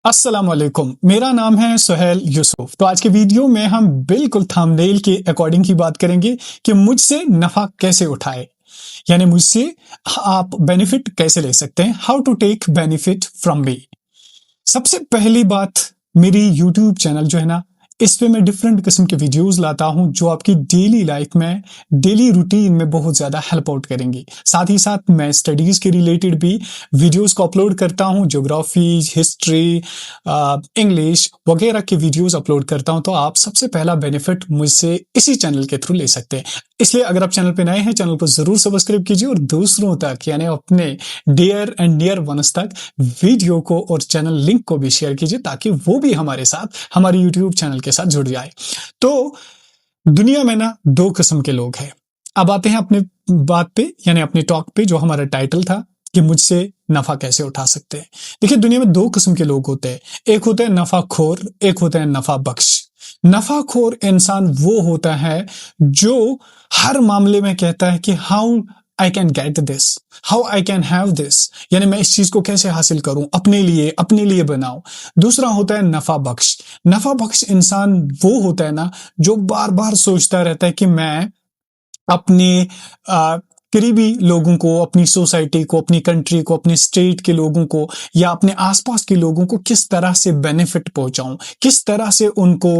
अस्सलाम वालेकुम। मेरा नाम है सुहेल यूसुफ। तो आज के वीडियो में हम बिल्कुल थंबनेल के अकॉर्डिंग की बात करेंगे कि मुझसे नफा कैसे उठाए, यानी मुझसे आप बेनिफिट कैसे ले सकते हैं। How to take benefit from me. सबसे पहली बात, मेरी यूट्यूब चैनल जो है ना, इस पे मैं डिफरेंट किस्म के वीडियोस लाता हूं जो आपकी डेली लाइफ में, डेली रूटीन में बहुत ज्यादा हेल्प आउट करेंगी। साथ ही साथ मैं स्टडीज के रिलेटेड भी वीडियोस को अपलोड करता हूं, ज्योग्राफी, हिस्ट्री, इंग्लिश वगैरह के वीडियोस अपलोड करता हूं। तो आप सबसे पहला बेनिफिट मुझसे इसी चैनल के थ्रू ले सकते हैं। इसलिए अगर आप चैनल पे नए हैं, चैनल को जरूर सब्सक्राइब कीजिए और दूसरों तक, यानी अपने डियर एंड नियर वंस तक वीडियो को और चैनल लिंक को भी शेयर कीजिए, ताकि वो भी हमारे साथ, हमारे यूट्यूब चैनल के साथ जुड़ जाए। तो दुनिया में ना दो किस्म के लोग हैं। अब आते हैं अपने बात पे, यानी अपने टॉक पे, जो हमारा टाइटल था कि मुझसे नफा कैसे उठा सकते हैं। देखिए, दुनिया में दो किस्म के लोग होते हैं। एक होते हैं नफाखोर, एक होते हैं नफा बख्श। नफाखोर इंसान वो होता है जो हर मामले में कहता है कि how I can get this, how I can have this, यानी मैं इस चीज को कैसे हासिल करूं, अपने लिए बनाऊं। दूसरा होता है नफा बख्श। नफा बख्श इंसान वो होता है ना, जो बार बार सोचता रहता है कि मैं अपने करीबी लोगों को, अपनी सोसाइटी को, अपनी कंट्री को, अपने स्टेट के लोगों को या अपने आसपास के लोगों को किस तरह से बेनिफिट पहुंचाऊं, किस तरह से उनको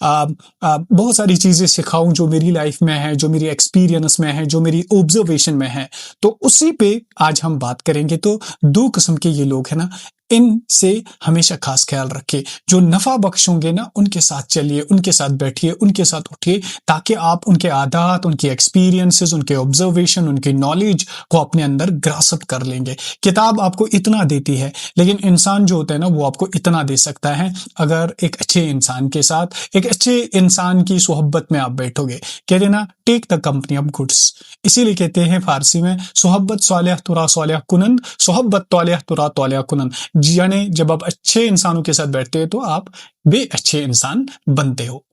बहुत सारी चीजें सिखाऊं जो मेरी लाइफ में है, जो मेरी एक्सपीरियंस में है, जो मेरी ऑब्जर्वेशन में है। तो उसी पे आज हम बात करेंगे। तो दो किस्म के ये लोग हैं ना, इनसे हमेशा खास ख्याल रखिए। जो नफा बख्श होंगे ना, उनके साथ चलिए, उनके साथ बैठिए, उनके साथ उठिए, ताकि आप उनके आदत, उनके एक्सपीरियंसेस, उनके ऑब्जर्वेशन, उनकी नॉलेज को अपने अंदर ग्रास्प कर लेंगे। किताब आपको इतना देती है, लेकिन इंसान जो होता है ना, वो आपको इतना दे सकता है अगर एक अच्छे इंसान के साथ, एक अच्छे इंसान की सोहब्बत में आप बैठोगे। कहते ना, take the company of goods. इसीलिए कहते हैं फारसी में, सोहब्बत सालिह तुरा सालिह कुनन, सोहब्बत तालिह तुरा तालिह कुनन। यानी जब आप अच्छे इंसानों के साथ बैठते हैं तो आप भी अच्छे इंसान बनते हो।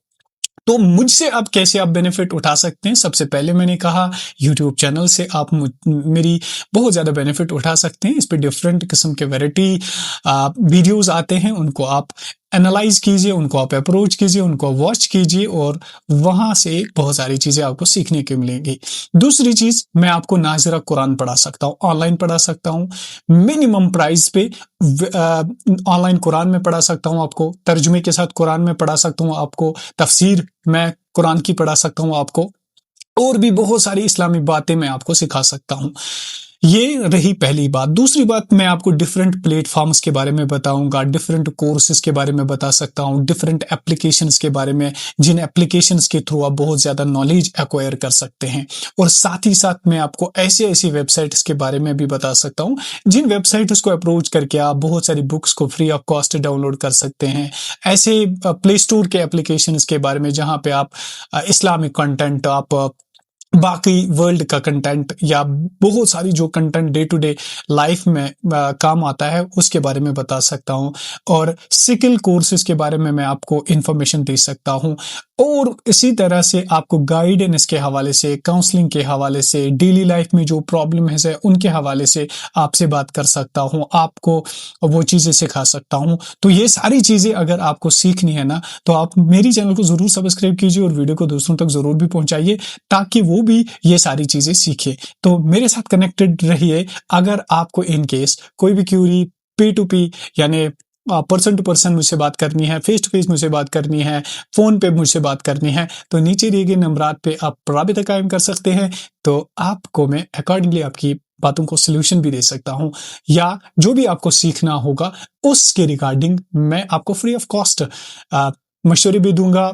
तो मुझसे आप कैसे बेनिफिट उठा सकते हैं? सबसे पहले मैंने कहा, यूट्यूब चैनल से आप मेरी बहुत ज्यादा बेनिफिट उठा सकते हैं। इस पे डिफरेंट किस्म के वैरायटी वीडियोस आते हैं, उनको आप एनालाइज कीजिए, उनको आप अप्रोच कीजिए, उनको वॉच कीजिए और वहां से बहुत सारी चीजें आपको सीखने को मिलेंगी। दूसरी चीज, मैं आपको नाज़िरा कुरान पढ़ा सकता हूँ, ऑनलाइन पढ़ा सकता हूँ, मिनिमम प्राइस पे ऑनलाइन कुरान में पढ़ा सकता हूँ, आपको तर्जुमे के साथ कुरान में पढ़ा सकता हूँ, आपको तफसीर मैं कुरान की पढ़ा सकता हूँ, आपको और भी बहुत सारी इस्लामिक बातें मैं आपको सिखा सकता हूँ। ये रही पहली बात। दूसरी बात, मैं आपको डिफरेंट प्लेटफॉर्म्स के बारे में बताऊंगा, डिफरेंट कोर्सेज के बारे में बता सकता हूं, डिफरेंट एप्लीकेशंस के बारे में, जिन एप्लीकेशंस के थ्रू आप बहुत ज्यादा नॉलेज एक्वायर कर सकते हैं। और साथ ही साथ मैं आपको ऐसी ऐसी वेबसाइट्स के बारे में भी बता सकता हूं, जिन वेबसाइट्स को अप्रोच करके आप बहुत सारी बुक्स को फ्री ऑफ कॉस्ट डाउनलोड कर सकते हैं। ऐसे प्ले स्टोर के एप्लीकेशंस के बारे में जहां पे आप इस्लामिक कंटेंट, आप बाकी वर्ल्ड का कंटेंट या बहुत सारी जो content day to day life में काम आता है, उसके बारे में बता सकता हूं। और स्किल कोर्सेज के बारे में मैं आपको इंफॉर्मेशन दे सकता हूं। और इसी तरह से आपको गाइडेंस के हवाले से, काउंसलिंग के हवाले से, डेली लाइफ में जो प्रॉब्लम है उनके हवाले से आपसे बात कर सकता हूं, आपको वो चीजें सिखा सकता हूं। तो ये सारी चीजें अगर आपको सीखनी है ना, तो आप मेरी चैनल को जरूर सब्सक्राइब कीजिए और वीडियो को दूसरों तक जरूर भी पहुंचाइए, ताकि वो भी ये सारी चीजें सीखे। तो मेरे साथ कनेक्टेड रहिए। अगर आपको इन केस कोई भी क्यूरी P2P, यानी पर्सन टू पर्सन मुझसे बात करनी है, फेस टू फेस मुझसे बात करनी है, फोन पे मुझसे बात करनी है, तो नीचे दिए गए नंबरात पे आप राबिता कायम कर सकते हैं। तो आपको मैं अकॉर्डिंगली आपकी बातों को सोल्यूशन भी दे सकता हूं, या जो भी आपको सीखना होगा उसके रिगार्डिंग मैं आपको फ्री ऑफ कॉस्ट मशवरे भी दूंगा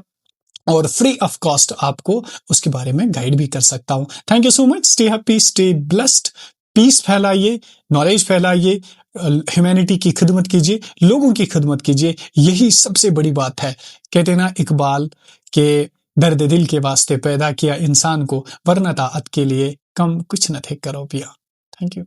और फ्री ऑफ कॉस्ट आपको उसके बारे में गाइड भी कर सकता हूं। Thank you so much. Stay happy, stay blessed. Peace फैलाइए, नॉलेज फैलाइए, ह्यूमैनिटी की खिदमत कीजिए, लोगों की खिदमत कीजिए। यही सबसे बड़ी बात है। कहते ना, इकबाल के दर्द दिल के वास्ते पैदा किया इंसान को, वरना ताअत के लिए कम कुछ न थे करो पिया। Thank you.